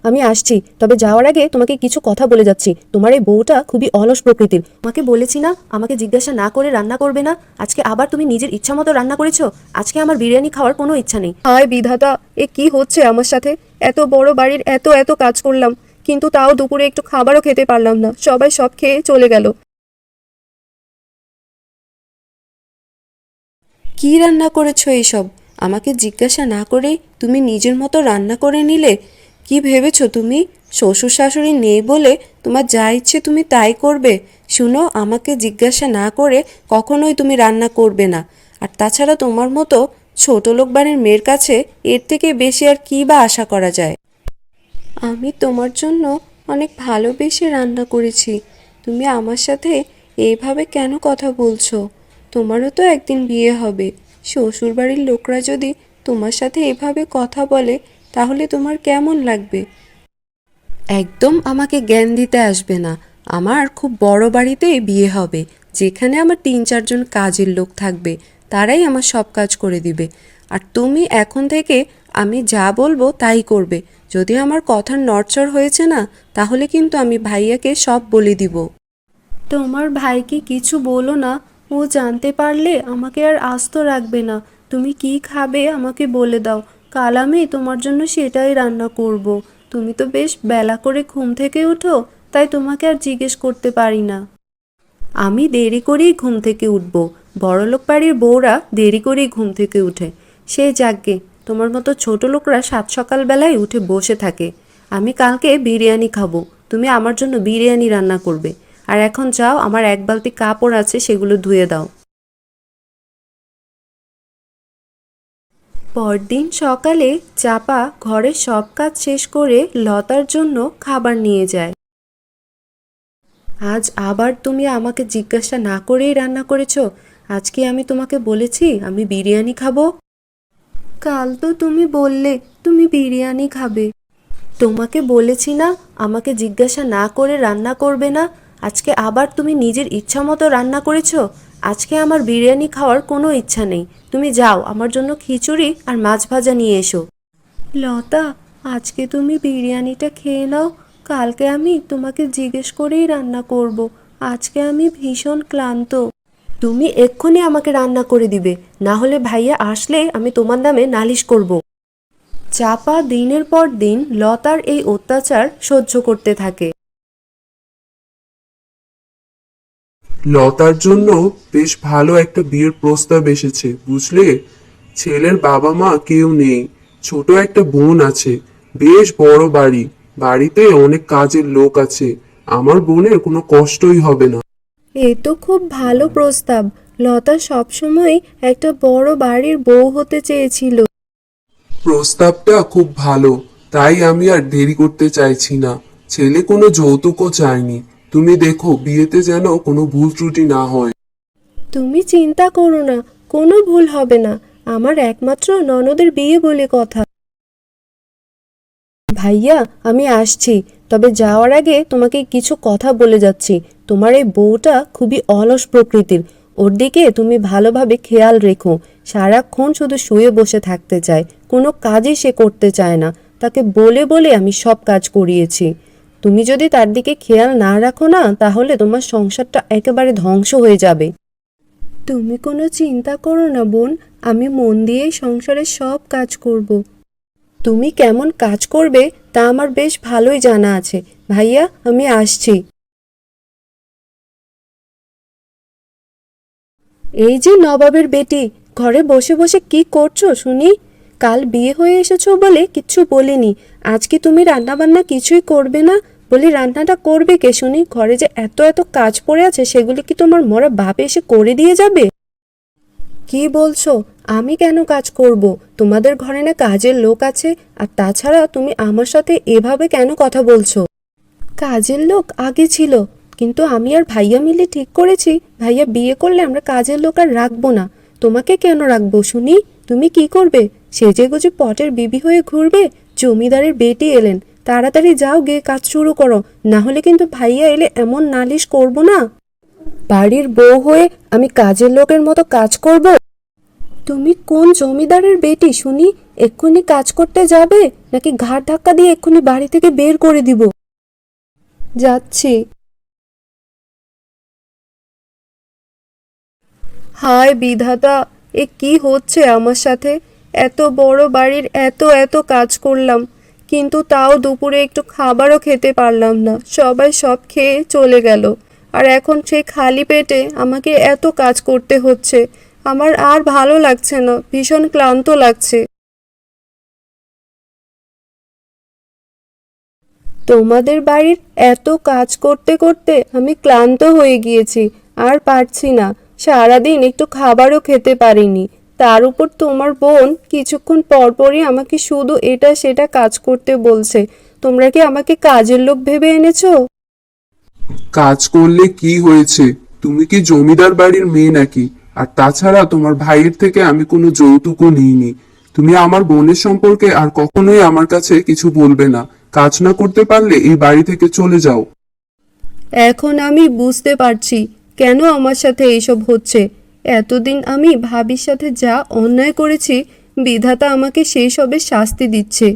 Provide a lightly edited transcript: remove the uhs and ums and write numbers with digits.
আমি আসছি, তবে যাওয়ার আগে তোমাকে কিছু কথা বলে যাচ্ছি। তোমার এই বউটা খুবই অলস প্রকৃতির। তোমাকে বলেছি না আমাকে জিজ্ঞাসা না করে রান্না করবে না, আজকে আবার তুমি নিজের ইচ্ছা মতো রান্না করেছো। আজকে আমার বিরিয়ানি খাওয়ার কোনো ইচ্ছা নেই। হায় বিধাতা, এ কি হচ্ছে আমার সাথে? এত বড় বাড়ির এত এত কাজ করলাম, কিন্তু তাও দুপুরে একটু খাবারও খেতে পারলাম না, সবাই সব খেয়ে চলে গেল। কি রান্না করেছো এইসব? আমাকে জিজ্ঞাসা না করেই তুমি নিজের মতো রান্না করে নিলে। কি ভেবেছো তুমি? শ্বশুর শাশুড়ি নেই বলে তোমার যা ইচ্ছে তুমি তাই করবে? শুনো, আমাকে জিজ্ঞাসা না করে কখনোই তুমি রান্না করবে না। আর তাছাড়া তোমার মতো ছোটলোক বাড়ির মেয়ের কাছে এর থেকে বেশি আর কী বা আশা করা যায়? আমি তোমার জন্য অনেক ভালোবেসে রান্না করেছি, তুমি আমার সাথে এইভাবে কেন কথা বলছো? তোমারও তো একদিন বিয়ে হবে। শ্বশুরবাড়ির লোকরা যদি তোমার সাথে এভাবে কথা বলে তাহলে তোমার কেমন লাগবে? একদম আমাকে জ্ঞান দিতে আসবে না। আমার খুব বড় বাড়িতেই বিয়ে হবে, যেখানে আমার ৩-৪ জন কাজের লোক থাকবে, তারাই আমার সব কাজ করে দিবে। আর তুমি এখন থেকে আমি যা বলবো তাই করবে। যদি আমার কথার নড়চড় হয়েছে না, তাহলে কিন্তু আমি ভাইয়াকে সব বলে দিব। তোমার ভাইকে কিছু বলো না, ও জানতে পারলে আমাকে আর আস্ত রাখবে না। তুমি কি খাবে আমাকে বলে দাও, কাল আমি তোমার জন্য সেটাই রান্না করব। তুমি তো বেশ বেলা করে ঘুম থেকে উঠো, তাই তোমাকে আর জিজ্ঞেস করতে পারি না। আমি দেরি করেই ঘুম থেকে উঠব। বড়লোক বাড়ির বউরা দেরি করেই ঘুম থেকে উঠে। সে যাকগে, তোমার মতো ছোট লোকরা সাত সকালবেলায় উঠে বসে থাকে। আমি কালকে বিরিয়ানি খাবো, তুমি আমার জন্য বিরিয়ানি রান্না করবে। আর এখন যাও, আমার এক বালতি কাপড় আছে, সেগুলো ধুয়ে দাও। পরদিন সকালে চাপা ঘরের সব কাজ শেষ করে লতার জন্য খাবার নিয়ে যায়। আজ আবার তুমি আমাকে জিজ্ঞাসা না করেই রান্না করেছো? আজকে আমি তোমাকে বলেছি আমি বিরিয়ানি খাবো? কাল তো তুমি বললে তুমি বিরিয়ানি খাবে। তোমাকে বলেছি না আমাকে জিজ্ঞাসা না করে রান্না করবে না? আজকে আবার তুমি নিজের ইচ্ছা মতো রান্না করেছো। আজকে আমার বিরিয়ানি খাওয়ার কোনো ইচ্ছা নেই। তুমি যাও, আমার জন্য খিচুড়ি আর মাছ ভাজা নিয়ে এসো। লতা, আজকে তুমি বিরিয়ানিটা খেয়ে নাও, কালকে আমি তোমাকে জিজ্ঞেস করেই রান্না করব। আজকে আমি ভীষণ ক্লান্ত। তুমি এক্ষুনি আমাকে রান্না করে দিবে, না হলে ভাইয়া আসলে আমি তোমার নামে নালিশ করব। চাপা দিনের পর দিন লতার এই অত্যাচার সহ্য করতে থাকে। লতার জন্য বেশ ভালো একটা বিয়ের প্রস্তাব এসেছে, বুঝলে? ছেলের বাবা মা কেউ নেই, ছোট একটা বোন আছে। বেশ বড় বাড়ি, বাড়িতে অনেক কাজের লোক আছে। আমার বোনের কোনো কষ্টই হবে না। এ তো খুব ভালো প্রস্তাব। লতা সবসময় একটা বড় বাড়ির বউ হতে চেয়েছিল। প্রস্তাবটা খুব ভালো, তাই আমি আর দেরি করতে চাইছি না। ছেলে কোনো যৌতুকও চায়নি। তুমি দেখো বিয়েতে যেন কোনো ভুল ত্রুটি না হয়। তুমি চিন্তা করো না, কোনো ভুল হবে না। আমার একমাত্র ননদের বিয়ে বলে কথা। ভাইয়া, আমি আসছি, তবে যাওয়ার আগে তোমাকে কিছু কথা বলে যাচ্ছি। তোমার এই বউটা খুবই অলস প্রকৃতির, ওর দিকে তুমি ভালোভাবে খেয়াল রেখো। সারাক্ষণ শুধু শুয়ে বসে থাকতে চায়, কোনো কাজই সে করতে চায় না। তাকে বলে বলে আমি সব কাজ করিয়েছি। তুমি যদি তার দিকে খেয়াল না রাখো না, তাহলে তোমার সংসারটা একেবারে ধ্বংস হয়ে যাবে। তুমি কোনো চিন্তা করো না বোন, আমি মন দিয়েই সংসারের সব কাজ করব। তুমি কেমন কাজ করবে তা আমার বেশ ভালোই জানা আছে। ভাইয়া, আমি আসছি। এই যে নবাবের বেটি, ঘরে বসে বসে কি করছো শুনি? কাল বিয়ে হয়ে এসেছো বলে কিচ্ছু বলিনি, আজ কি তুমি রান্না বান্না কিছুই করবে না? বলি রান্নাটা করবে কে শুনি? ঘরে যে এত এত কাজ পড়ে আছে, সেগুলি কি তোমার মরা বাপ এসে করে দিয়ে যাবে? কি বলছো? আমি কেন কাজ করব? তোমাদের ঘরে না কাজের লোক আছে? আর তাছাড়া তুমি আমার সাথে এভাবে কেন কথা বলছো? কাজের লোক আগে ছিল, কিন্তু আমি আর ভাইয়া মিলে ঠিক করেছি ভাইয়া বিয়ে করলে আমরা কাজের লোক আর রাখবো না। তোমাকে কেন রাখবো শুনি? তুমি কি করবে? সেজে গুজে পটের বিবি হয়ে ঘুরবে? জমিদারের বেটি এলেন, তাড়াতাড়ি যাও গিয়ে কাজ শুরু করো, না হলে কিন্তু ভাইয়া এলে এমন নালিশ করব না। বাড়ির বউ হয়ে আমি কাজের লোকের মতো কাজ করব? তুমি কোন জমিদারের বেটি শুনি? এক্ষুনি কাজ করতে যাবে নাকি ঘাড় ধাক্কা দিয়ে এক্ষুনি বাড়ি থেকে বের করে দিব? যাচ্ছি। হায় বিধাতা, এ কি হচ্ছে আমার সাথে? এত বড় বাড়ির এত এত কাজ করলাম, কিন্তু তাও দুপুরে একটু খাবারও খেতে পারলাম না। সবাই সব খেয়ে চলে গেল, আর এখন সেই খালি পেটে আমাকে এত কাজ করতে হচ্ছে। আমার আর ভালো লাগছে না, ভীষণ ক্লান্ত লাগছে। তোমাদের বাড়ির এত কাজ করতে করতে আমি ক্লান্ত হয়ে গিয়েছি, আর পারছি না। সারাদিন একটু খাবারও খেতে পারিনি। তার উপর তোমার বোন কিছুক্ষণ পরপরই আমাকে শুধু এটা সেটা কাজ করতে বলছে। তোমরা কি আমাকে কাজের লোক ভেবে এনেছো? কাজ করলে কি হয়েছে? তুমি কি জমিদার বাড়ির মেয়ে নাকি? আর তাছাড়া তোমার ভাইয়ের থেকে আমি কোনো যৌতুকও নিইনি। তুমি আমার বোনের সম্পর্কে আর কখনোই আমার কাছে কিছু বলবে না। কাজ না করতে পারলে এই বাড়ি থেকে চলে যাও। এখন আমি বুঝতে পারছি কেন আমার সাথে এইসব হচ্ছে। এতদিন আমি ভাবির সাথে যা অন্যায় করেছি, বিধাতা আমাকে সেই সবের শাস্তি দিচ্ছে।